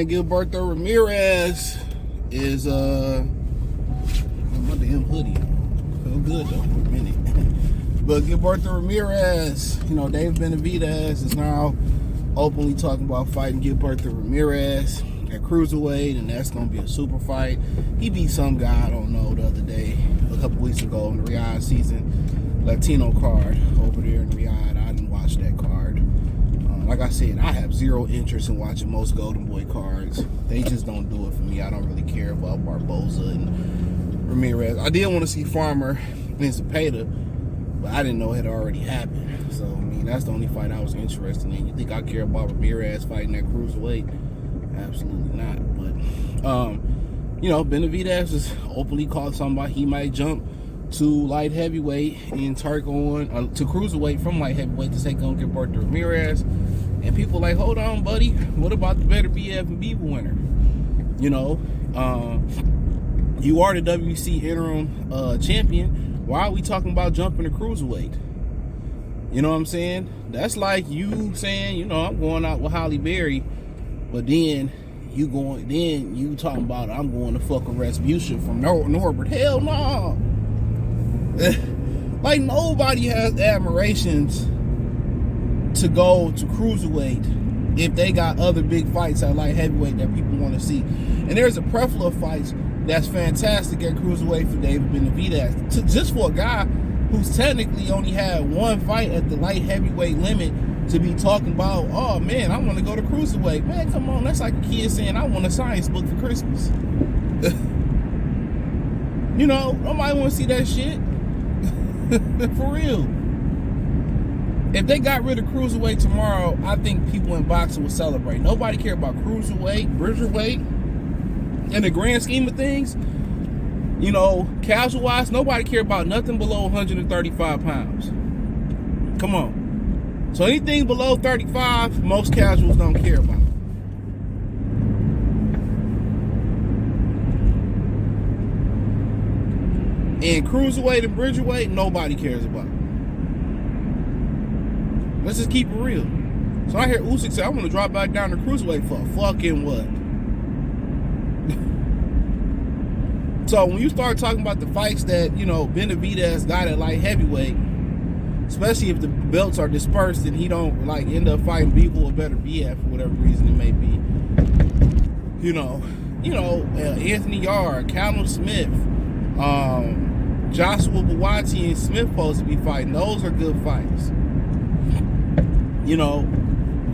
man, Gilberto Ramirez is my damn hoodie. Feel good though for a minute. But Gilberto Ramirez, Dave Benavidez is now openly talking about fighting Gilberto Ramirez at cruiserweight, and that's gonna be a super fight. He beat some guy I don't know the other day, a couple weeks ago in the Riyadh season Latino card over there in Riyadh. I didn't watch that card. Like I said, I have zero interest in watching most Golden Boy cards. They just don't do it for me. I don't really care about Barboza and Ramirez. I did want to see Farmer and Zepeda, but I didn't know it had already happened. So, that's the only fight I was interested in. You think I care about Ramirez fighting that cruiserweight? Absolutely not. But, Benavidez is openly called somebody he might jump to light heavyweight and take on to cruiserweight from light heavyweight to take on Gilberto Ramirez. And people like, hold on, buddy. What about the Beterbiev and Bivol winner? You are the WC interim champion. Why are we talking about jumping to cruiserweight? You know what I'm saying? That's like you saying, I'm going out with Holly Berry, but then you talking about I'm going to fuck a Rasmussen from Norbert. Hell no. Like nobody has admirations to go to cruiserweight if they got other big fights at light heavyweight that people want to see. And there's a plethora of fights that's fantastic at cruiserweight for David Benavidez. Just for a guy who's technically only had one fight at the light heavyweight limit to be talking about, oh man, I want to go to cruiserweight. Man, come on, that's like a kid saying I want a science book for Christmas. Nobody want to see that shit. For real. If they got rid of cruiserweight tomorrow, I think people in boxing would celebrate. Nobody care about cruiserweight, bridgerweight. In the grand scheme of things, casual-wise, nobody care about nothing below 135 pounds. Come on. So anything below 35, most casuals don't care about. And cruiserweight and bridgerweight, nobody cares about. Let's just keep it real. So I hear Usyk say, I want to drop back down to cruiserweight for fucking what? So when you start talking about the fights that, Benavidez got at light heavyweight, especially if the belts are dispersed and he don't end up fighting Bivol or Beterbiev for whatever reason it may be. Anthony Yarde, Callum Smith, Joshua Buatsi and Smith supposed to be fighting. Those are good fights.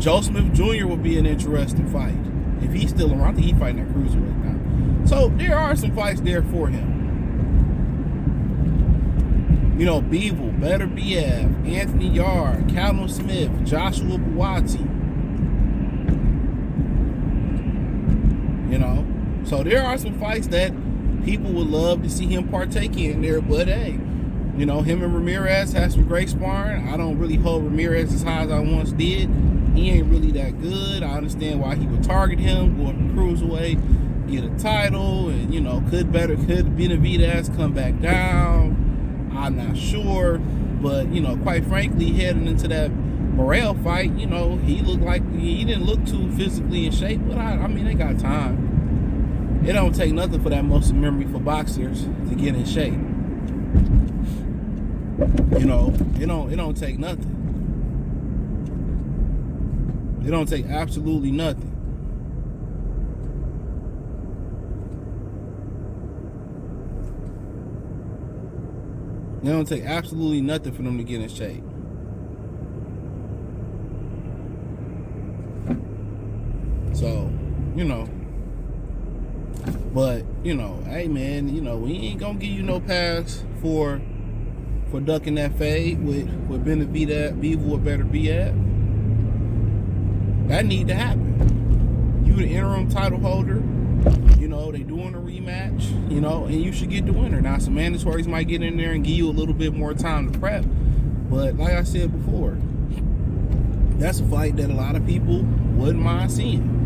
Joe Smith Jr. would be an interesting fight if he's still around. I think he's fighting that cruiserweight now. So there are some fights there for him. Bivol, Beterbiev, Anthony Yarde, Callum Smith, Joshua Buatsi. So there are some fights that people would love to see him partake in there, but hey, him and Ramirez has some great sparring. I don't really hold Ramirez as high as I once did. He ain't really that good. I understand why he would target him, go up to cruiserweight, get a title, and could Benavidez come back down? I'm not sure, but quite frankly, heading into that Morrell fight, he looked like he didn't look too physically in shape, but they got time. It don't take nothing for that muscle memory for boxers to get in shape. It don't take nothing. It don't take absolutely nothing. It don't take absolutely nothing for them to get in shape. So, but, hey man, we ain't gonna give you no pass for ducking that fade with Benavidez, Bivol or Beterbiev. That need to happen. You the interim title holder, they doing a rematch, and you should get the winner. Now some mandatories might get in there and give you a little bit more time to prep, but like I said before, that's a fight that a lot of people wouldn't mind seeing.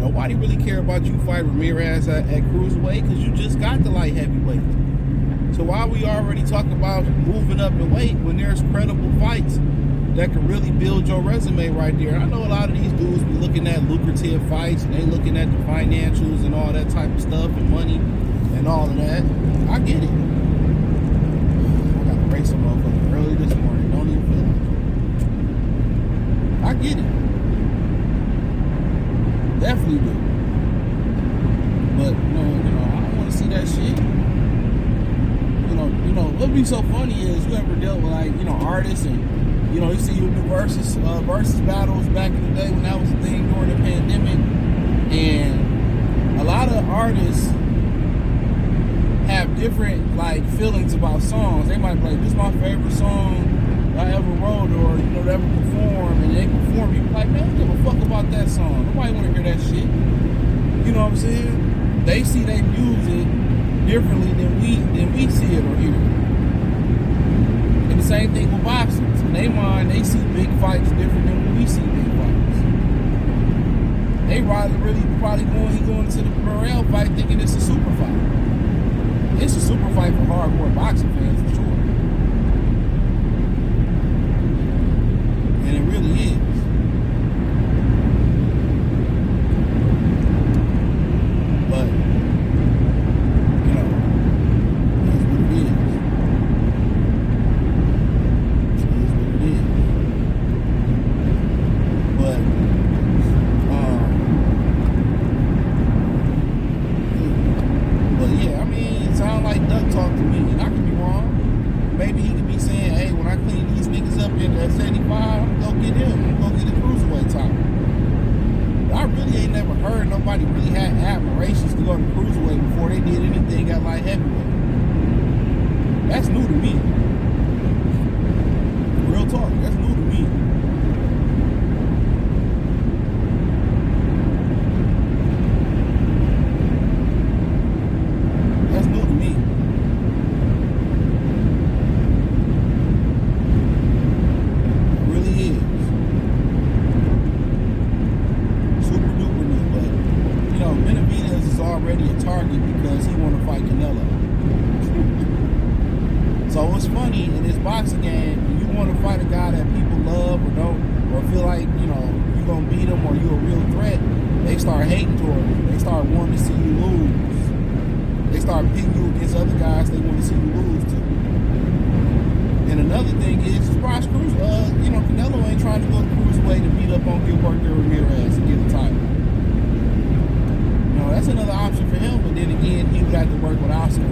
Nobody really care about you fight Ramirez at cruiserweight because you just got the light heavyweight. So why are we already talking about moving up the weight when there's credible fights that can really build your resume right there. I know a lot of these dudes be looking at lucrative fights and they looking at the financials and all that type of stuff and money and all of that. I get it. I gotta race a motherfucker early this morning. Don't even feel like it. I get it. Definitely do. But no, I don't want to see that shit. What'd be so funny is you ever dealt with artists and you see you do versus battles back in the day when that was a thing during the pandemic, and a lot of artists have different feelings about songs. They might be like, this is my favorite song I ever wrote or ever performed, and they perform, you like, man, I don't give a fuck about that song. Nobody want to hear that shit. You know what I'm saying? They see their music differently than we see it or hear it. And the same thing with boxing. In their mind, they see big fights different than when we see big fights. They probably going into the Morrell fight thinking it's a super fight. It's a super fight for hardcore boxing fans for sure. And it really is. But Benavidez is already a target because he want to fight Canelo. So it's funny in this boxing game, you want to fight a guy that people love or don't, or feel like you're gonna beat him or you're a real threat. They start hating toward you. They start wanting to see you lose. They start pitting you against other guys they want to see you lose to. And another thing is, Canelo ain't trying to go to cruiserweight to beat up on Gilberto Ramirez and get a title. That's another option for him, but then again, he would have to work with Oscar.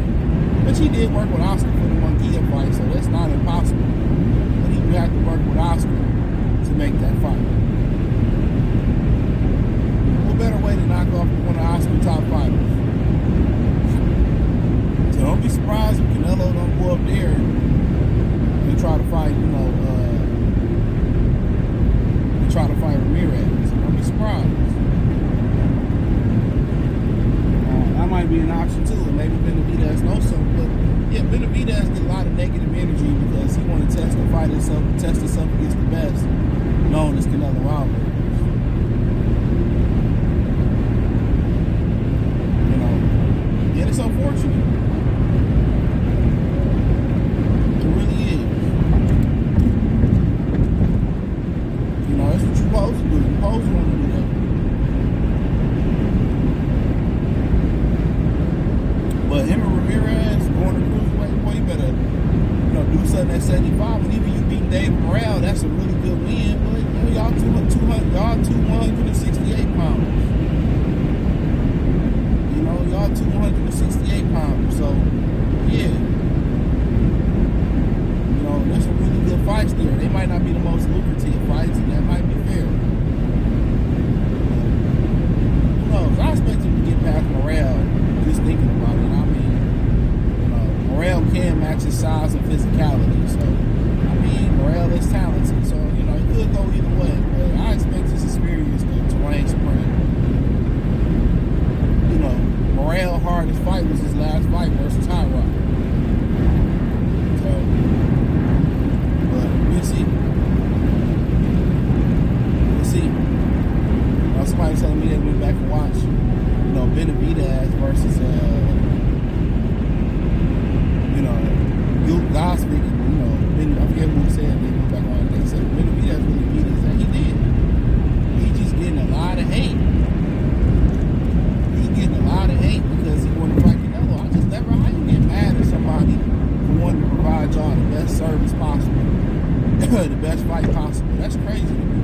But he did work with Oscar for the Monkey fight, so that's not impossible. But he would have to work with Oscar to make that fight. What better way to knock off one of Oscar's top fighters? So don't be surprised if Canelo don't go up there and try to fight, Ramirez. Don't be surprised. That might be an option too, and maybe Benavidez knows something. But yeah, Benavidez get a lot of negative energy because he want to test himself against the best, known as Canelo Alvarez. And it's unfortunate. It really is. That's what you're supposed to do. You're supposed to want to do that. But him and Ramirez going to cruiserweight, boy, you better, do something at 75. And even you beat David Morrell, that's a really good win. But y'all 168 pounders. Y'all 268 pounders. So yeah, there's some really good fights there. They might not be the most lucrative fights, and that might be fair. Who knows? I expect him to get past Morrell. Just thinking about it, Morrell can match his size and physicality. So, Morrell is talented. So, it could go either way. But I expect his experience to reign supreme. Morrell's hardest fight was his last fight versus Tyrod. So, but we'll see. Somebody was telling me they went back and watched, Benavidez versus, Gosvick, I forget who said they went back on. They said Benavidez That's crazy.